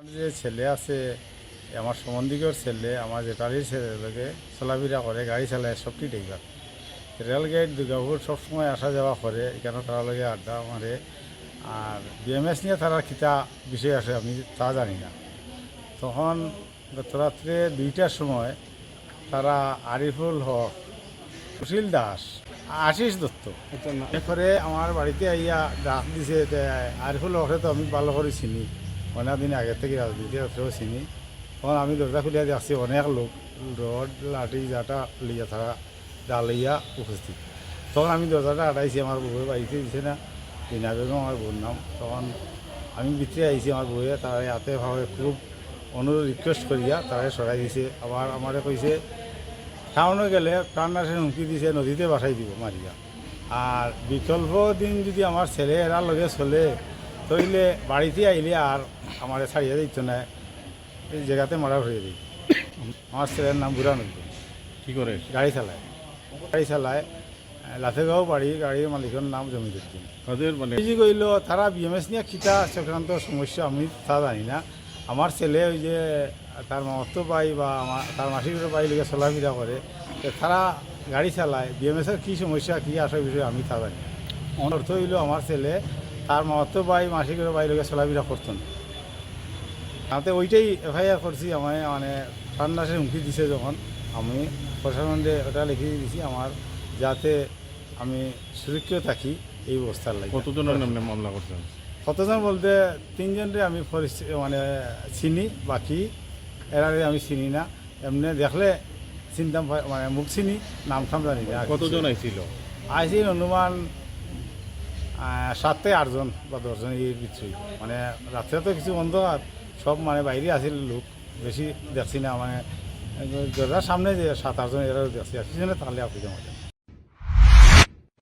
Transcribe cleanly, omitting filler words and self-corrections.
আমার যে ছেলে আছে, আমার সম্বন্ধিকর ছেলে, আমার জেঠারির ছেলেকে চলাফেরা করে, গাড়ি চালায়, সবটি ড্রাইভার। রেলগেট দুর্গাপুর সবসময় আসা যাওয়া করে, এখানে তারা লগে আড্ডা মারে। আর বিএমএস নিয়ে তারা খিতা বিষয় আসে আমি তা জানি না। তখন গত রাত্রে 2টার সময় তারা আরিফুল হক, সুশীল দাস, আশিস দত্ত করে আমার বাড়িতে আইয়া ডাক দিছে। আরিফুল হকরে তো আমি ভালো করে চিনি, অনেক দিন আগে থেকে রাজনীতিও চিনি। তখন আমি দরজা খুলিয়া দেখছি অনেক লোক রড লাঠি যাটা লিয়া তারা ডালাইয়া উপস্থিত। তখন আমি দরজাটা আটাইছি, আমার বউয়ের বাড়িতে দিছে না, বিনা বেগম আমার বউর নাম। তখন আমি ভিতরে আইছি, আমার বউয়ে তারা হাতে ভাবে খুব অনুরোধ রিকোয়েস্ট করিয়া তারা সরাই দিছে। আবার আমারে কইছে টাউনে গেলে প্রাণনাশের হুমকি দিছে, নদীতে বাসাই দিব মারিয়া। আর বিকল্প দিন যদি আমার ছেলে এরা লগে চলে তইলে বাড়িতে আইলে আর আমার ছাড়িয়ে দিত না, এই জায়গাতে মারা হয়ে দিই। আমার ছেলের নাম বুড়ানুদ্দিন। কি করে? গাড়ি চালায় লাথেগাঁও বাড়ি, গাড়ির মালিকের নাম জমিরুদ্দিন। তাদের মানে এই যে কইল তারা বিএমএস নিয়ে কিতা সংক্রান্ত সমস্যা আমি তা জানি না। আমার ছেলে ওই যে তার মামাতো ভাই বা তার মাসির ভাই লোকে চলাফেরা করে, তো তারা গাড়ি চালায়, বিএমএসের কী সমস্যা কী আসার বিষয়ে আমি তা জানি না। অর্থ হইল আমার ছেলে তার মামাতো ভাই মাসির ভাই লোকে চলাফেরা করতো না। তাতে ওইটাই এফআইআর করছি। আমার মানে প্রাণনাশের হুমকি দিছে যখন, আমি প্রশাসনে ওটা লিখে দিয়েছি আমার, যাতে আমি সুরক্ষিত থাকি এই অবস্থার লাগে। কতজনের নামে মামলা করছেন? কতজন বলতে 3জনরে আমি মানে চিনি, বাকি এরারে আমি চিনি না। এমনি দেখলে চিনতাম, মানে মুখ চিনি, নাম থাম জানি না। কতজন আইছিল? আইসি অনুমান 7 থেকে 8 জন বা 10 জন এর ভিতরেই। মানে রাত্রে তো কিছু অন্ধকার, সব মানে বাইরে আসিল লোক, বেশি দেখছি না। মানে দরজার সামনে যে 7-8 জন এরাও দেখছি, আর কিছু না তাহলে আপনি জমা